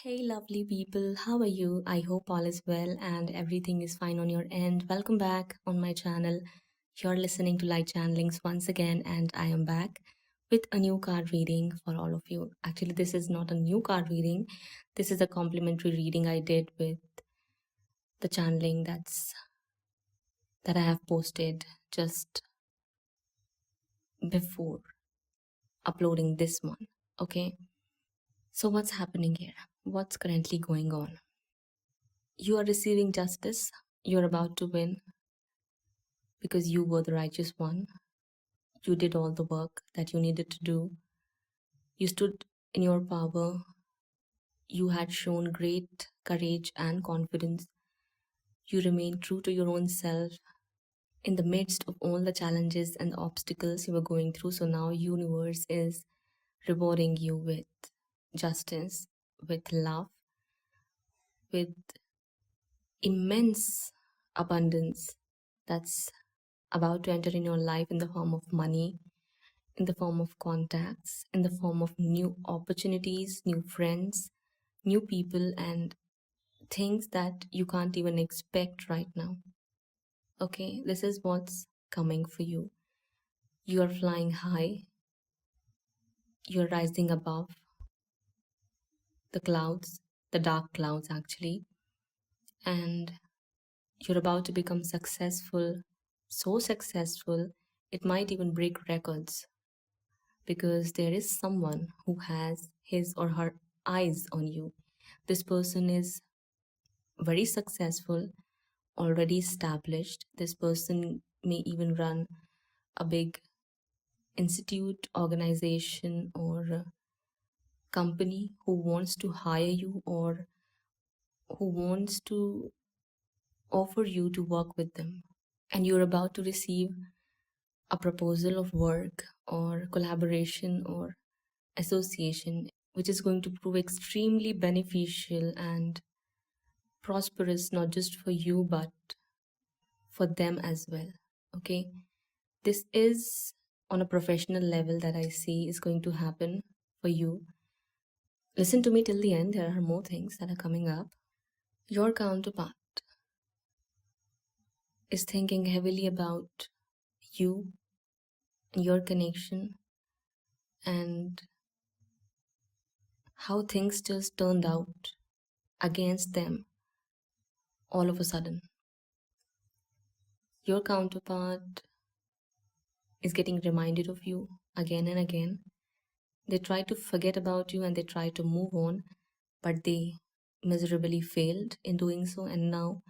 Hey, lovely people, how are you? I hope all is well and everything is fine on your end. Welcome back on my channel. You're listening to Light Channelings once again, and I am back with a new card reading for all of you. Actually, this is not a new card reading, this is a complimentary reading I did with the channeling that I have posted just before uploading this one. Okay, so what's happening here? What's currently going on? You are receiving justice, you're about to win because you were the righteous one. You did all the work that you needed to do. You stood in your power. You had shown great courage and confidence. You remained true to your own self in the midst of all the challenges and the obstacles you were going through. So now universe is rewarding you with justice, with love, with immense abundance that's about to enter in your life in the form of money, in the form of contacts, in the form of new opportunities, new friends, new people, and things that you can't even expect right now. Okay, this is what's coming for you. You are flying high, you're rising above the clouds, the dark clouds actually, and you're about to become successful, so successful, it might even break records because there is someone who has his or her eyes on you. This person is very successful, already established. This person may even run a big institute, organization, or company who wants to hire you or who wants to offer you to work with them. And you're about to receive a proposal of work or collaboration or association, which is going to prove extremely beneficial and prosperous, not just for you, but for them as well. Okay, this is on a professional level that I see is going to happen for you. Listen to me till the end, there are more things that are coming up. Your counterpart is thinking heavily about you and your connection and how things just turned out against them all of a sudden. Your counterpart is getting reminded of you again and again. They try to forget about you and they try to move on, but they miserably failed in doing so, and now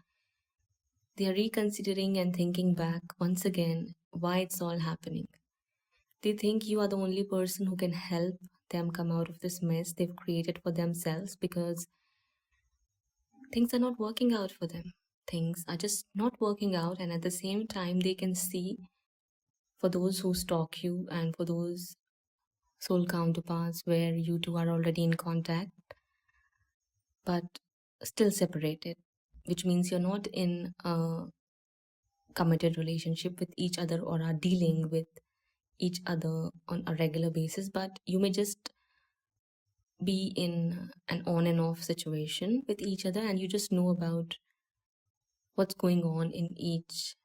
they are reconsidering and thinking back once again why it's all happening. They think you are the only person who can help them come out of this mess they've created for themselves because things are not working out for them. Things are just not working out, and at the same time, they can see for those who stalk you and for those soul counterparts where you two are already in contact but still separated, which means you're not in a committed relationship with each other or are dealing with each other on a regular basis, but you may just be in an on and off situation with each other and you just know about what's going on in each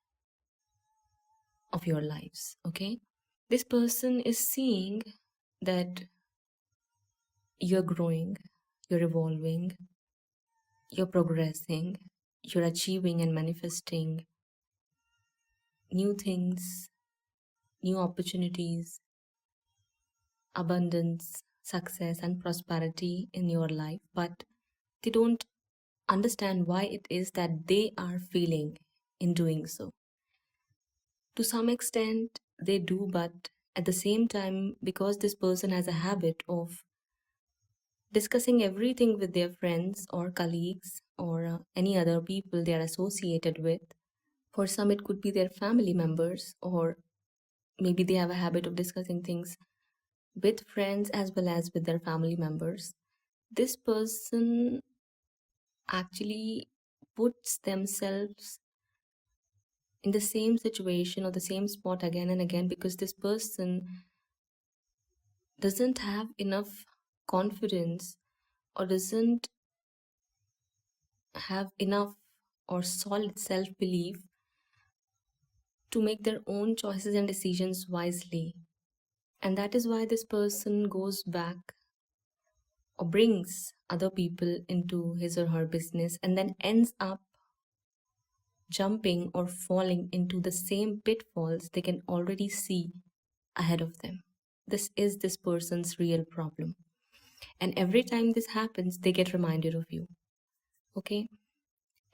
of your lives. Okay, this person is seeing that you're growing, you're evolving, you're progressing, you're achieving and manifesting new things, new opportunities, abundance, success, and prosperity in your life, but they don't understand why it is that they are feeling in doing so. To some extent, they do, but at the same time, because this person has a habit of discussing everything with their friends or colleagues or any other people they are associated with, for some, it could be their family members, or maybe they have a habit of discussing things with friends as well as with their family members. This person actually puts themselves in the same situation or the same spot again and again because this person doesn't have enough confidence or doesn't have enough or solid self belief to make their own choices and decisions wisely. And that is why this person goes back or brings other people into his or her business and then ends up jumping or falling into the same pitfalls they can already see ahead of them. This is this person's real problem. And every time this happens, they get reminded of you. Okay?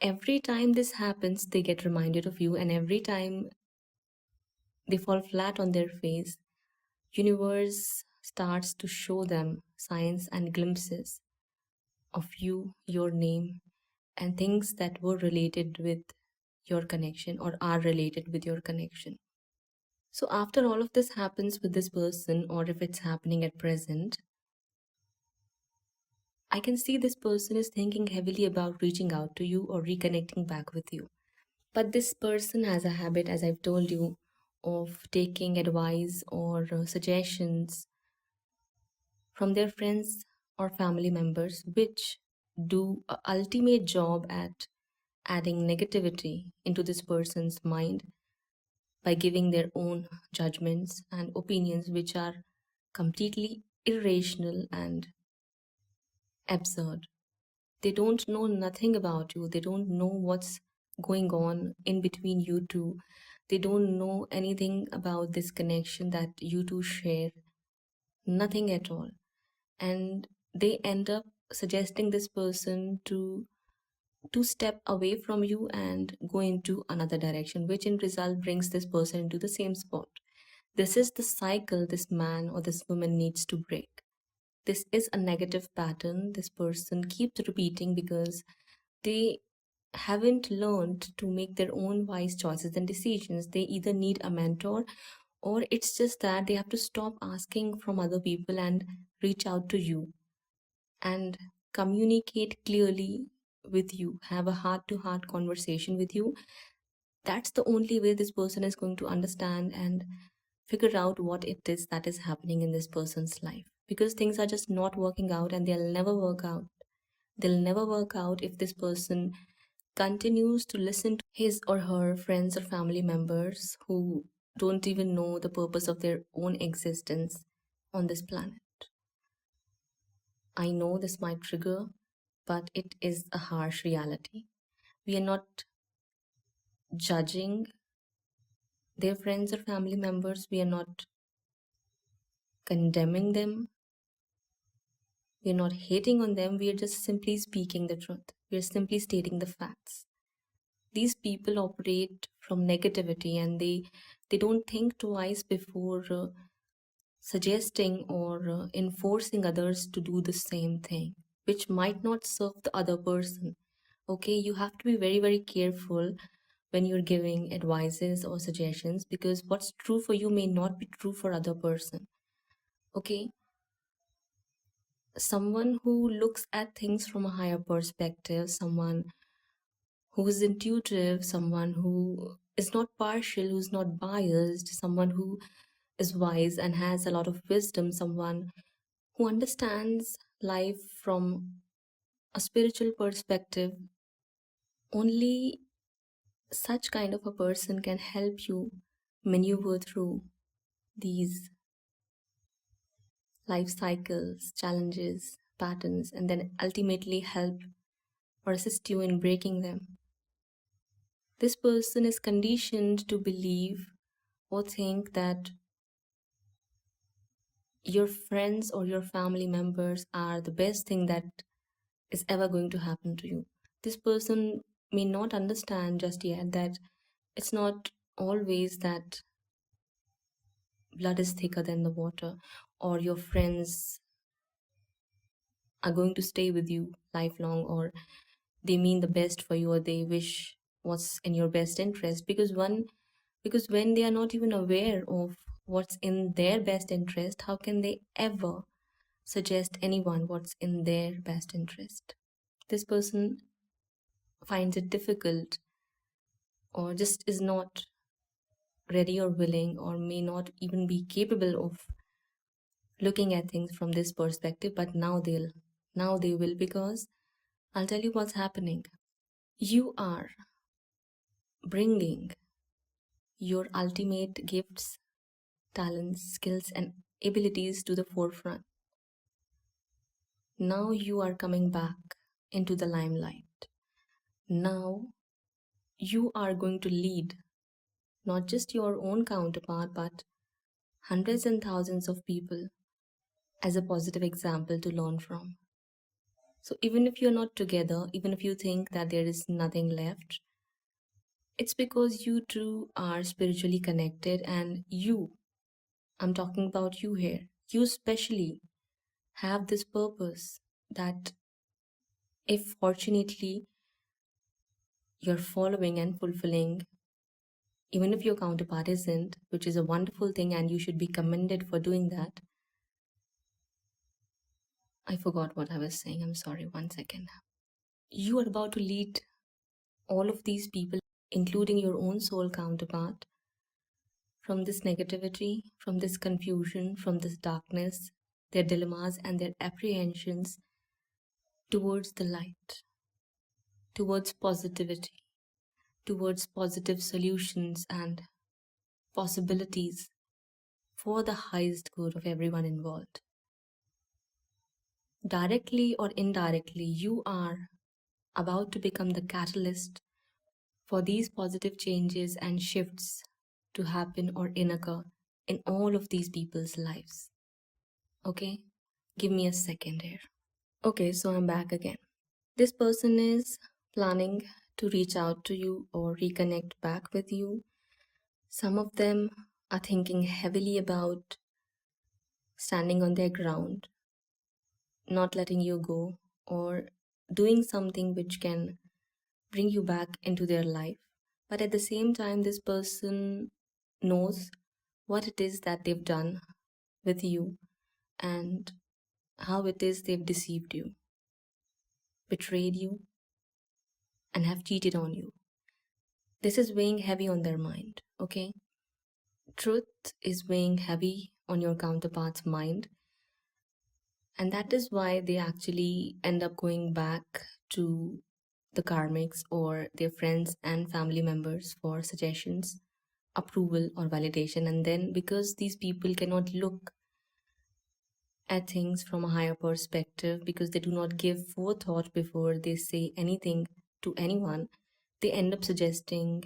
Every time this happens, they get reminded of you, and every time they fall flat on their face, universe starts to show them signs and glimpses of you, your name, and things that were related with your connection or are related with your connection. So after all of this happens with this person, or if it's happening at present, I can see this person is thinking heavily about reaching out to you or reconnecting back with you. But this person has a habit, as I've told you, of taking advice or suggestions from their friends or family members, which do a ultimate job at adding negativity into this person's mind by giving their own judgments and opinions, which are completely irrational and absurd. They don't know nothing about you. They don't know what's going on in between you two. They don't know anything about this connection that you two share. Nothing at all. And they end up suggesting this person to step away from you and go into another direction, which in result brings this person into the same spot. This is the cycle this man or this woman needs to break. This is a negative pattern this person keeps repeating because they haven't learned to make their own wise choices and decisions. They either need a mentor, or it's just that they have to stop asking from other people and reach out to you and communicate clearly with you, have a heart to heart conversation with you. That's the only way this person is going to understand and figure out what it is that is happening in this person's life, because things are just not working out and they'll never work out. They'll never work out if this person continues to listen to his or her friends or family members who don't even know the purpose of their own existence on this planet. I know this might trigger, but it is a harsh reality. We are not judging their friends or family members, we are not condemning them, we are not hating on them, we are just simply speaking the truth. We are simply stating the facts. These people operate from negativity, and they don't think twice before suggesting or enforcing others to do the same thing, which might not serve the other person. Okay, you have to be very, very careful when you're giving advices or suggestions, because what's true for you may not be true for other person. Okay, someone who looks at things from a higher perspective, someone who is intuitive, someone who is not partial, who's not biased, someone who is wise and has a lot of wisdom, someone who understands life from a spiritual perspective, only such kind of a person can help you maneuver through these life cycles, challenges, patterns, and then ultimately help or assist you in breaking them. This person is conditioned to believe or think that your friends or your family members are the best thing that is ever going to happen to you. This person may not understand just yet that it's not always that blood is thicker than the water, or your friends are going to stay with you lifelong, or they mean the best for you, or they wish what's in your best interest. Because when they are not even aware of what's in their best interest, how can they ever suggest anyone what's in their best interest? This person finds it difficult, or just is not ready or willing, or may not even be capable of looking at things from this perspective. But now they will, because I'll tell you what's happening. You are bringing your ultimate gifts, talents, skills, and abilities to the forefront. Now you are coming back into the limelight. Now you are going to lead not just your own counterpart, but hundreds and thousands of people as a positive example to learn from. So even if you're not together, even if you think that there is nothing left, it's because you two are spiritually connected, and I'm talking about you here, you especially have this purpose that if fortunately you're following and fulfilling, even if your counterpart isn't, which is a wonderful thing and you should be commended for doing that. I forgot what I was saying. I'm sorry, 1 second. You are about to lead all of these people, including your own soul counterpart, from this negativity, from this confusion, from this darkness, their dilemmas and their apprehensions, towards the light, towards positivity, towards positive solutions and possibilities for the highest good of everyone involved. Directly or indirectly, you are about to become the catalyst for these positive changes and shifts to happen or occur in all of these people's lives. Okay, give me a second here. Okay, so I'm back again. This person is planning to reach out to you or reconnect back with you. Some of them are thinking heavily about standing on their ground, not letting you go, or doing something which can bring you back into their life. But at the same time, this person knows what it is that they've done with you and how it is they've deceived you, betrayed you, and have cheated on you. This is weighing heavy on their mind, okay? Truth is weighing heavy on your counterpart's mind, and that is why they actually end up going back to the karmics or their friends and family members for suggestions, approval, or validation. And then, because these people cannot look at things from a higher perspective, because they do not give forethought before they say anything to anyone, they end up suggesting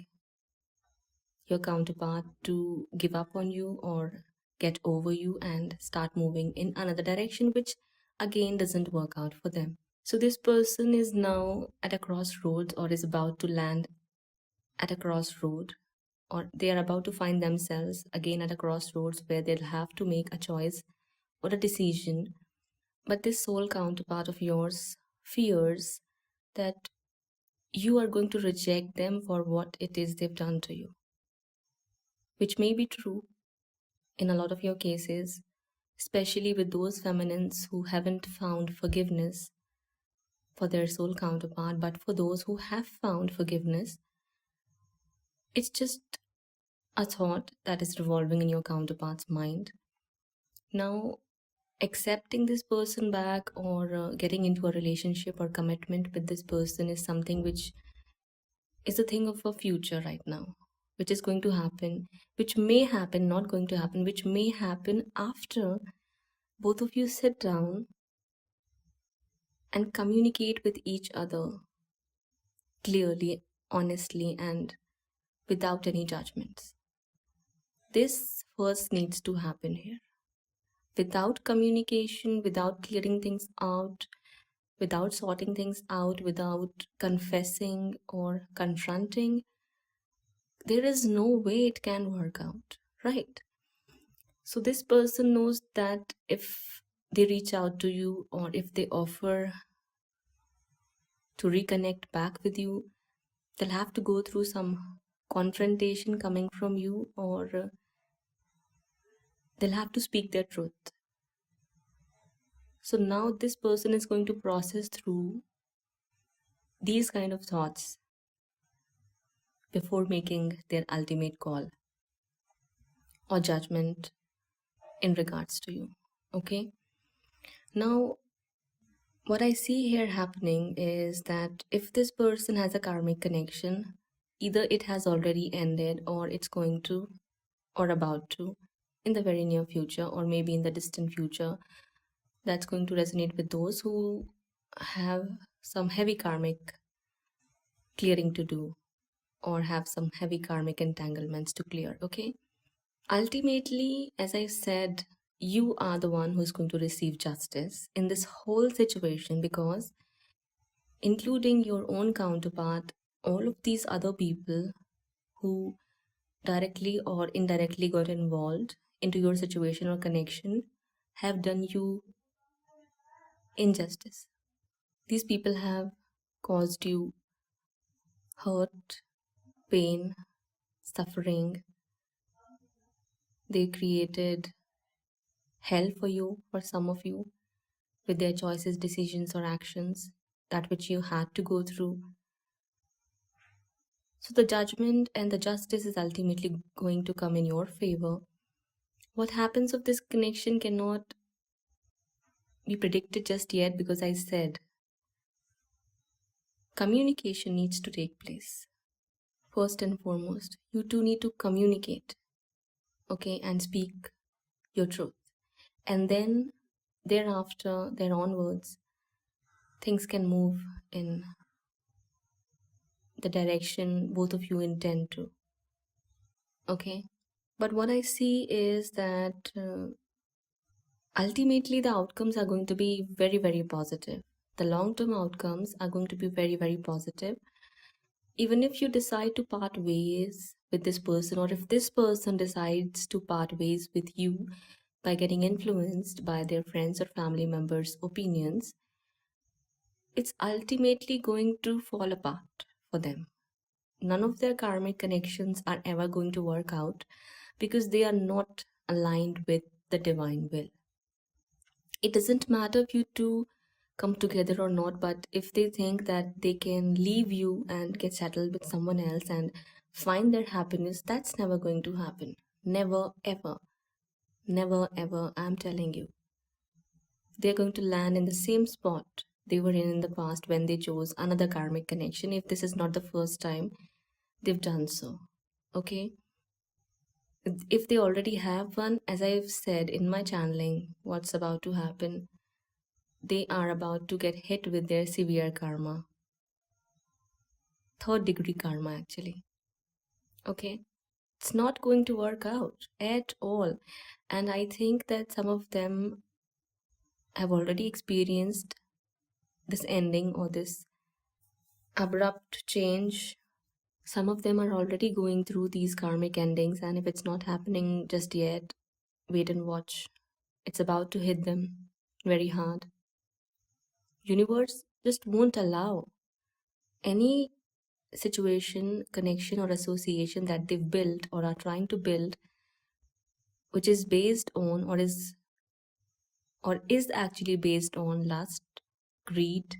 your counterpart to give up on you or get over you and start moving in another direction, which again doesn't work out for them. So this person is now at a crossroads or is about to land at a crossroad, or they are about to find themselves again at a crossroads where they'll have to make a choice or a decision. But this soul counterpart of yours fears that you are going to reject them for what it is they've done to you, which may be true in a lot of your cases, especially with those feminines who haven't found forgiveness for their soul counterpart. But for those who have found forgiveness, it's just a thought that is revolving in your counterpart's mind. Now, accepting this person back or getting into a relationship or commitment with this person is something which is a thing of a future right now, which is going to happen, which may happen, not going to happen, which may happen after both of you sit down and communicate with each other clearly, honestly, and without any judgments. This first needs to happen here. Without communication, without clearing things out, without sorting things out, without confessing or confronting, there is no way it can work out, right? So this person knows that if they reach out to you or if they offer to reconnect back with you, they'll have to go through some confrontation coming from you, or they'll have to speak their truth. So now this person is going to process through these kind of thoughts before making their ultimate call or judgment in regards to you. Okay, now What I see here happening is that if this person has a karmic connection, either it has already ended or it's going to or about to in the very near future or maybe in the distant future. That's going to resonate with those who have some heavy karmic clearing to do or have some heavy karmic entanglements to clear. Okay, ultimately, as I said, you are the one who's going to receive justice in this whole situation, because including your own counterpart, all of these other people who directly or indirectly got involved into your situation or connection have done you injustice. These people have caused you hurt, pain, suffering. They created hell for you, for some of you, with their choices, decisions, or actions, that which you had to go through. So the judgment and the justice is ultimately going to come in your favor. What happens of this connection cannot be predicted just yet, because I said communication needs to take place. First and foremost, you two need to communicate, okay, and speak your truth. And then thereafter, there onwards, things can move in the direction both of you intend to, okay? But what I see is that ultimately the outcomes are going to be very, very positive. The long-term outcomes are going to be very, very positive. Even if you decide to part ways with this person, or if this person decides to part ways with you by getting influenced by their friends or family members' opinions, it's ultimately going to fall apart for them. None of their karmic connections are ever going to work out because they are not aligned with the divine will. It doesn't matter if you two come together or not, but if they think that they can leave you and get settled with someone else and find their happiness, that's never going to happen. Never, ever. Never, ever. I'm telling you. They're going to land in the same spot they were in the past when they chose another karmic connection, if this is not the first time they've done so. Okay? If they already have one, as I've said in my channeling, what's about to happen, they are about to get hit with their severe karma. Third degree karma, actually. Okay? It's not going to work out at all. And I think that some of them have already experienced this ending or this abrupt change. Some of them are already going through these karmic endings, and if it's not happening just yet, wait and watch. It's about to hit them very hard. Universe just won't allow any situation, connection, or association that they've built or are trying to build, which is based on or is actually based on lust, greed,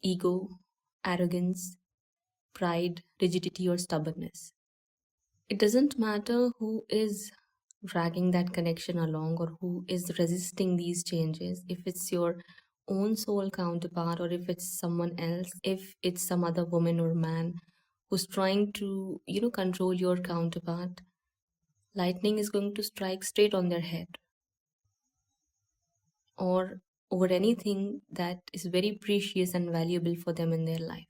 ego, arrogance, pride, rigidity, or stubbornness. It doesn't matter who is dragging that connection along or who is resisting these changes, if it's your own soul counterpart or if it's someone else, if it's some other woman or man who's trying to, control your counterpart, lightning is going to strike straight on their head or over anything that is very precious and valuable for them in their life.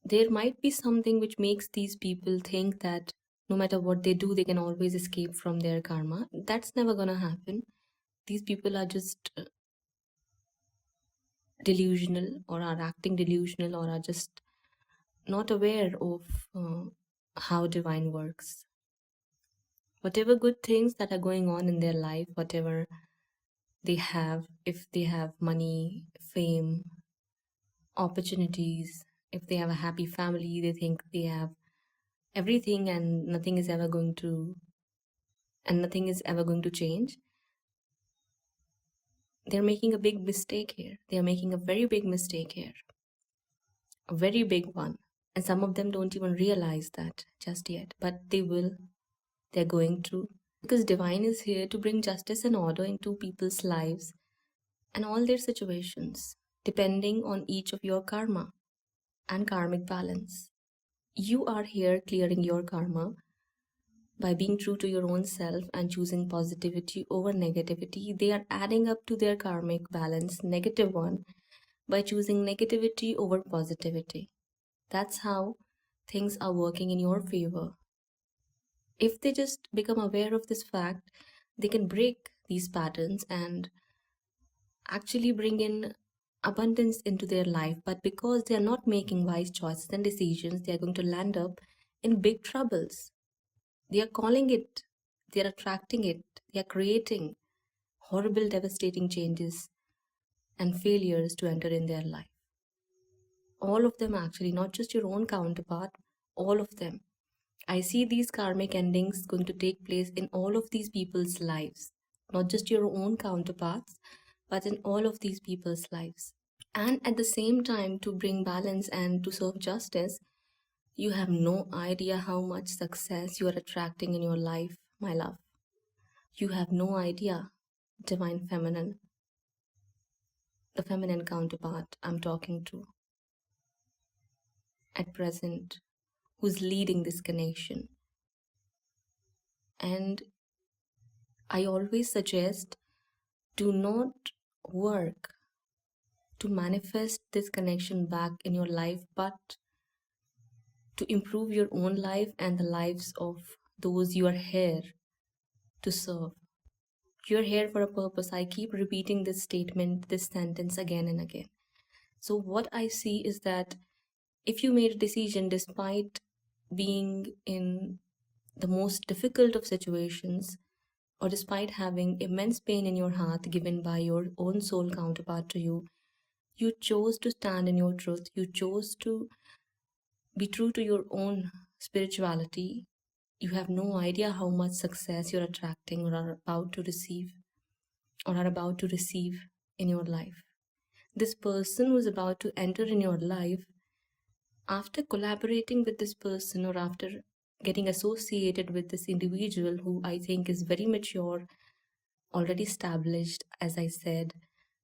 There might be something which makes these people think that no matter what they do, they can always escape from their karma. That's never gonna happen. These people are just delusional or are acting delusional or are just not aware of how divine works. Whatever good things that are going on in their life, whatever they have, if they have money, fame, opportunities, if they have a happy family, they think they have everything and nothing is ever going to change. They're making a big mistake here. They're making a very big mistake here. A very big one. And some of them don't even realize that just yet. But they will. They're going to. Because divine is here to bring justice and order into people's lives. and all their situations, depending on each of your karma and karmic balance. You are here clearing your karma by being true to your own self and choosing positivity over negativity. They are adding up to their karmic balance, negative one, by choosing negativity over positivity. That's how things are working in your favor. If they just become aware of this fact, they can break these patterns and actually bring in abundance into their life. But because they are not making wise choices and decisions, they are going to land up in big troubles. They are calling it, they are attracting it, they are creating horrible, devastating changes and failures to enter in their life. All of them, actually, not just your own counterpart, all of them. I see these karmic endings going to take place in all of these people's lives, not just your own counterparts, but in all of these people's lives. And at the same time, to bring balance and to serve justice, you have no idea how much success you are attracting in your life, my love. You have no idea, divine feminine, the feminine counterpart I'm talking to at present, who's leading this connection. And I always suggest, do not work to manifest this connection back in your life, but to improve your own life and the lives of those you are here to serve. You're here for a purpose. I keep repeating this statement, this sentence again and again. So what I see is that if you made a decision despite being in the most difficult of situations, or despite having immense pain in your heart given by your own soul counterpart to you, you chose to stand in your truth. You chose to be true to your own spirituality. You have no idea how much success you're attracting or are about to receive in your life. This person who's about to enter in your life, after collaborating with this person or after getting associated with this individual who I think is very mature, already established, as I said,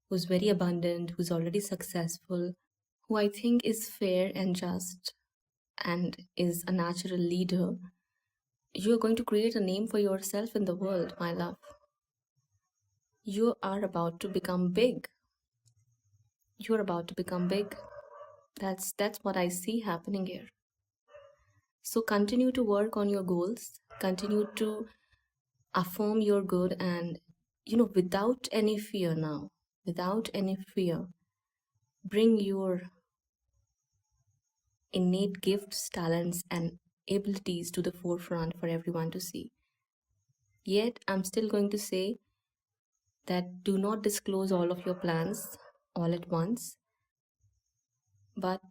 who's very abundant, who's already successful, who I think is fair and just and is a natural leader, you're going to create a name for yourself in the world, my love. You are about to become big. You're about to become big. That's what I see happening here. So continue to work on your goals, continue to affirm your good, and without any fear now, without any fear, bring your innate gifts, talents, and abilities to the forefront for everyone to see. Yet, I'm still going to say that do not disclose all of your plans all at once, but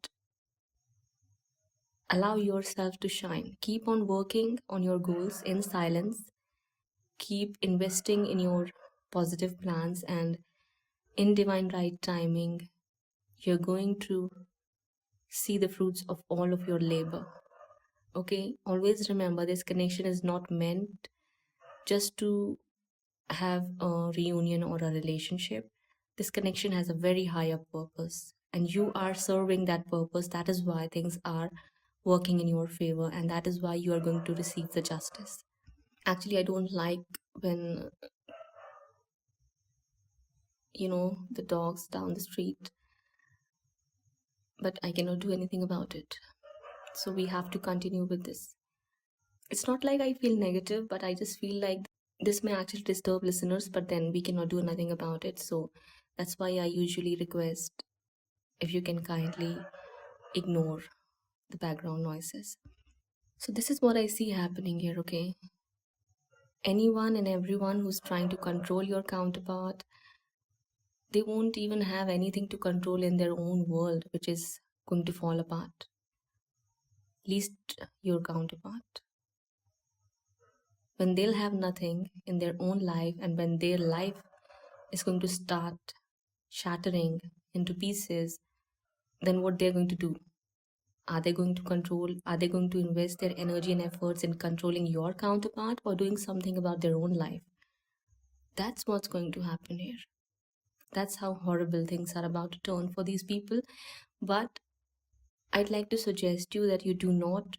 allow yourself to shine. Keep on working on your goals in silence. Keep investing in your positive plans, and in divine right timing, you're going to see the fruits of all of your labor. Okay, always remember, this connection is not meant just to have a reunion or a relationship. This connection has a very higher purpose, and you are serving that purpose. That is why things are working in your favor, and that is why you are going to receive the justice. Actually, I don't like when the dogs down the street, but I cannot do anything about it. So we have to continue with this. It's not like I feel negative, but I just feel like this may actually disturb listeners, but then we cannot do nothing about it. So that's why I usually request if you can kindly ignore the background noises. So this is what I see happening here, okay? Anyone and everyone who's trying to control your counterpart, they won't even have anything to control in their own world, which is going to fall apart. Least your counterpart. When they'll have nothing in their own life, and when their life is going to start shattering into pieces, then what they're going to do? Are they going to control? Are they going to invest their energy and efforts in controlling your counterpart, or doing something about their own life? That's what's going to happen here. That's how horrible things are about to turn for these people. But I'd like to suggest you that you do not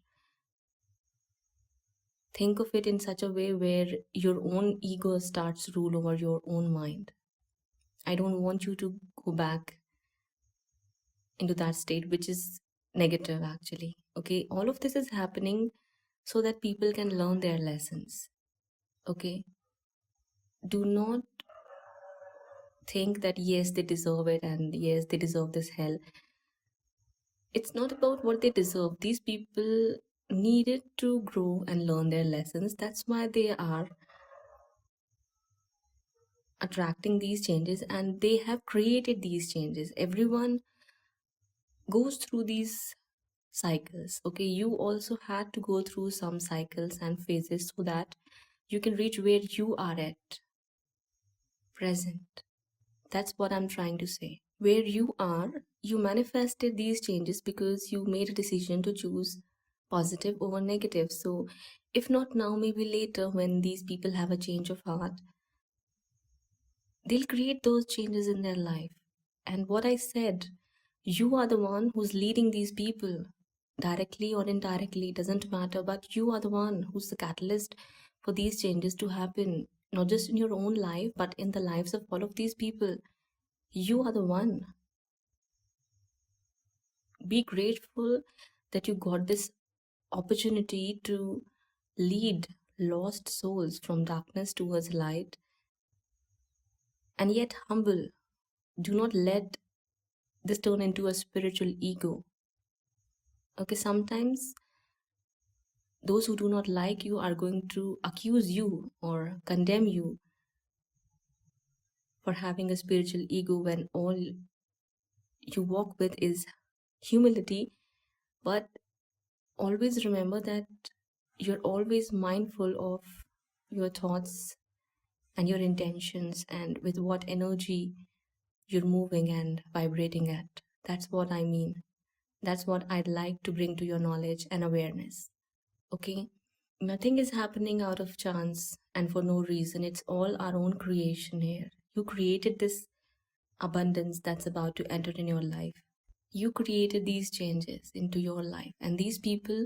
think of it in such a way where your own ego starts to rule over your own mind. I don't want you to go back into that state, which is negative actually. Okay, all of this is happening so that people can learn their lessons. Okay, do not think that yes, they deserve it and yes, they deserve this hell. It's not about what they deserve. These people needed to grow and learn their lessons. That's why they are attracting these changes, and they have created these changes. Everyone goes through these cycles. Okay, you also had to go through some cycles and phases so that you can reach where you are at present. That's what I'm trying to say. Where you are, you manifested these changes because you made a decision to choose positive over negative. So if not now, maybe later, when these people have a change of heart, they'll create those changes in their life. And what I said, you are the one who's leading these people, directly or indirectly, doesn't matter, but you are the one who's the catalyst for these changes to happen, not just in your own life, but in the lives of all of these people. You are the one. Be grateful that you got this opportunity to lead lost souls from darkness towards light, and yet humble. Do not let this turn into a spiritual ego. Okay, sometimes those who do not like you are going to accuse you or condemn you for having a spiritual ego when all you walk with is humility. But always remember that you're always mindful of your thoughts and your intentions and with what energy you're moving and vibrating at. That's what I mean. That's what I'd like to bring to your knowledge and awareness. Okay? Nothing is happening out of chance and for no reason. It's all our own creation here. You created this abundance that's about to enter in your life. You created these changes into your life. And these people,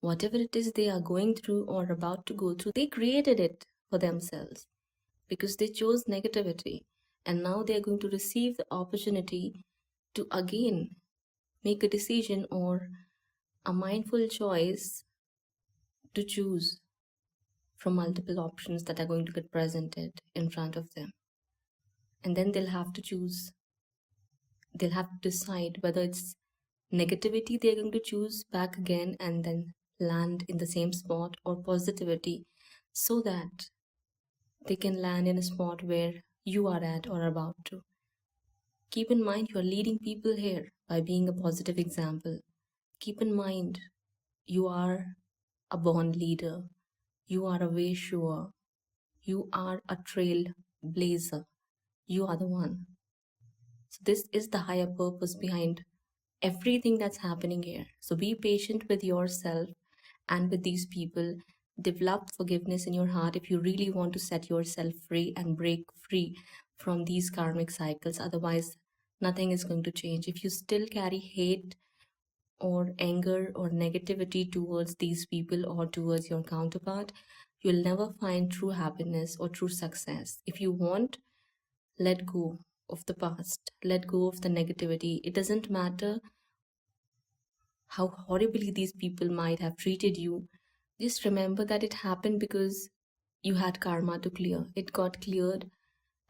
whatever it is they are going through or about to go through, they created it for themselves because they chose negativity. And now they're going to receive the opportunity to again make a decision or a mindful choice to choose from multiple options that are going to get presented in front of them. And then they'll have to choose, they'll have to decide whether it's negativity they're going to choose back again and then land in the same spot, or positivity, so that they can land in a spot where you are at or about to. Keep in mind you're leading people here by being a positive example. Keep in mind you are a born leader. You are a way shower. You are a trailblazer. You are the one. So this is the higher purpose behind everything that's happening here. So be patient with yourself and with these people. Develop forgiveness in your heart if you really want to set yourself free and break free from these karmic cycles. Otherwise, nothing is going to change. If you still carry hate or anger or negativity towards these people or towards your counterpart, you'll never find true happiness or true success. If you want, let go of the past, let go of the negativity. It doesn't matter how horribly these people might have treated you. Just remember that it happened because you had karma to clear. It got cleared,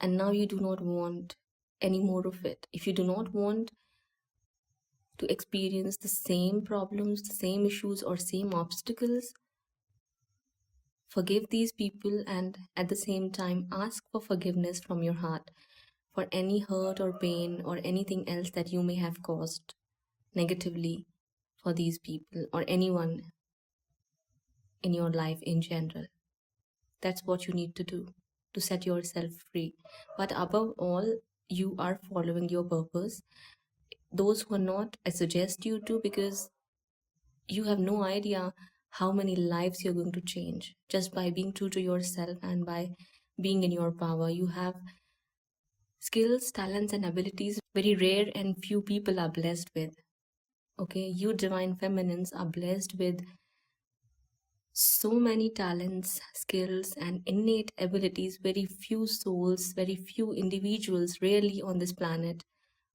and now you do not want any more of it. If you do not want to experience the same problems, the same issues, or same obstacles, forgive these people and at the same time ask for forgiveness from your heart for any hurt or pain or anything else that you may have caused negatively for these people or anyone in your life in general. That's what you need to do to set yourself free. But above all, you are following your purpose. Those who are not, I suggest you to, because you have no idea how many lives you're going to change just by being true to yourself and by being in your power. You have skills, talents, and abilities very rare and few people are blessed with. Okay, you divine feminines are blessed with so many talents, skills, and innate abilities. Very few souls, very few individuals, rarely on this planet,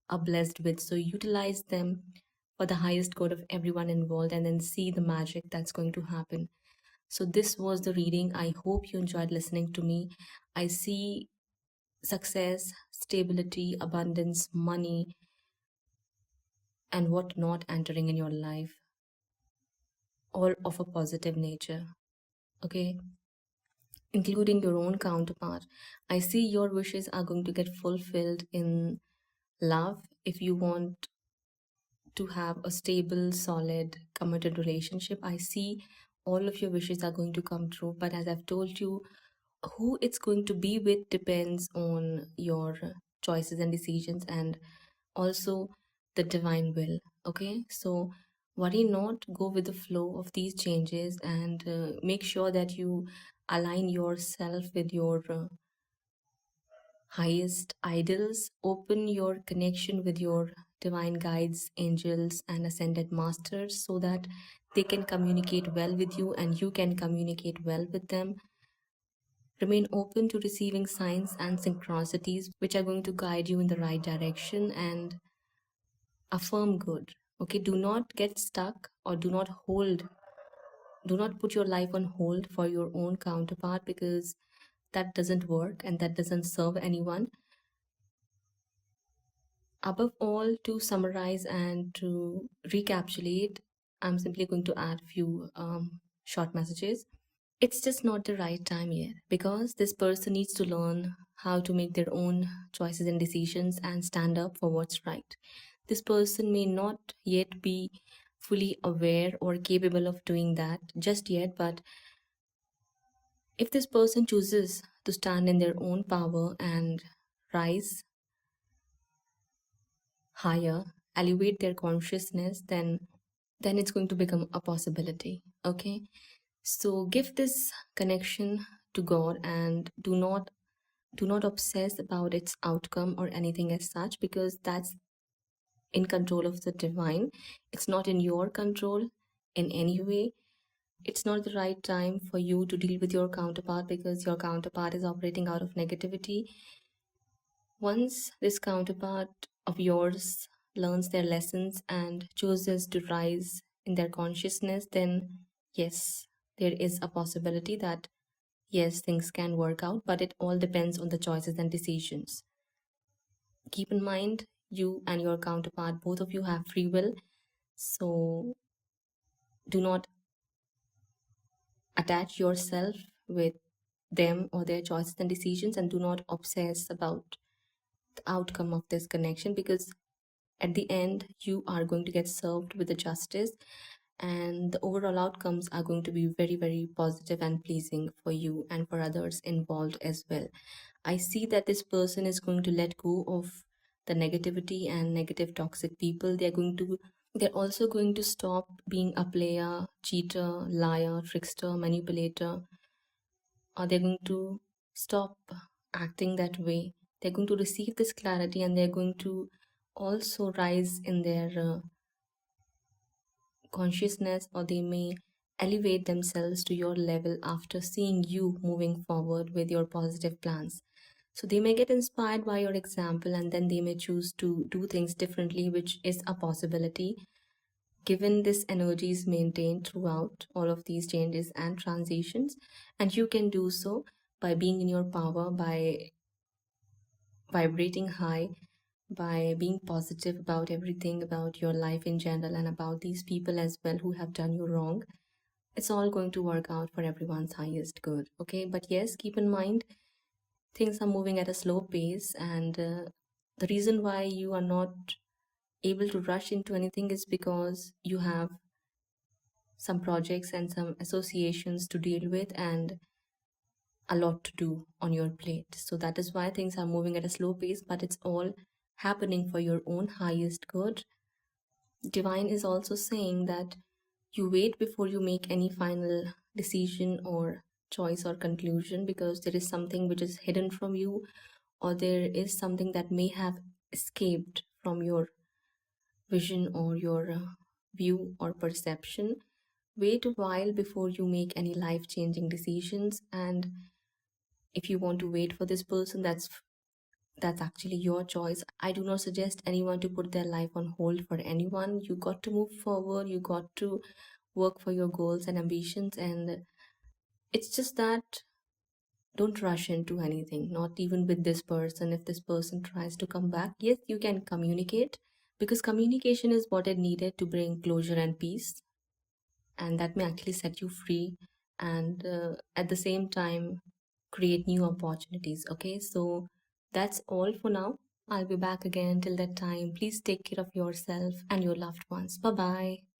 are blessed with. So utilize them for the highest good of everyone involved and then see the magic that's going to happen. So, this was the reading. I hope you enjoyed listening to me. I see success, stability, abundance, money, and whatnot entering in your life, all of a positive nature. Okay, including your own counterpart. I see your wishes are going to get fulfilled in love. If you want to have a stable, solid, committed relationship, I see all of your wishes are going to come true. But as I've told you, who it's going to be with depends on your choices and decisions, and also the divine will. Okay, so worry not, go with the flow of these changes, and make sure that you align yourself with your highest ideals. Open your connection with your divine guides, angels, and ascended masters so that they can communicate well with you and you can communicate well with them. Remain open to receiving signs and synchronicities which are going to guide you in the right direction, and affirm good. Okay, do not get stuck or do not put your life on hold for your own counterpart, because that doesn't work and that doesn't serve anyone. Above all, to summarize and to recapitulate, I'm simply going to add a few short messages. It's just not the right time yet, because this person needs to learn how to make their own choices and decisions and stand up for what's right. This person may not yet be fully aware or capable of doing that just yet, but if this person chooses to stand in their own power and rise higher, elevate their consciousness, then it's going to become a possibility. Okay, so give this connection to God, and do not obsess about its outcome or anything as such, because that's in control of the divine. It's not in your control in any way. It's not the right time for you to deal with your counterpart, because your counterpart is operating out of negativity. Once this counterpart of yours learns their lessons and chooses to rise in their consciousness, then yes, there is a possibility that yes, things can work out, but it all depends on the choices and decisions. Keep in mind, you and your counterpart, both of you have free will, so do not attach yourself with them or their choices and decisions, and do not obsess about the outcome of this connection, because at the end you are going to get served with the justice, and the overall outcomes are going to be very, very positive and pleasing for you and for others involved as well. I see that this person is going to let go of the negativity and negative toxic people. They're also going to stop being a player, cheater, liar, trickster, manipulator, or they're going to stop acting that way. They're going to receive this clarity, and they're going to also rise in their consciousness, or they may elevate themselves to your level after seeing you moving forward with your positive plans. So they may get inspired by your example, and then they may choose to do things differently, which is a possibility. Given this energy is maintained throughout all of these changes and transitions, and you can do so by being in your power, by vibrating high, by being positive about everything, about your life in general, and about these people as well who have done you wrong. It's all going to work out for everyone's highest good. Okay, but yes, keep in mind, things are moving at a slow pace, and the reason why you are not able to rush into anything is because you have some projects and some associations to deal with, and a lot to do on your plate. So that is why things are moving at a slow pace, but it's all happening for your own highest good. Divine is also saying that you wait before you make any final decision or choice or conclusion, because there is something which is hidden from you, or there is something that may have escaped from your vision or your view or perception, wait a while before you make any life changing decisions. And if you want to wait for this person, that's actually your choice. I do not suggest anyone to put their life on hold for anyone. You got to move forward, you got to work for your goals and ambitions, and it's just that don't rush into anything, not even with this person. If this person tries to come back, yes, you can communicate, because communication is what is needed to bring closure and peace, and that may actually set you free, and at the same time create new opportunities. Okay, so that's all for now. I'll be back again. Till that time, please take care of yourself and your loved ones. Bye bye.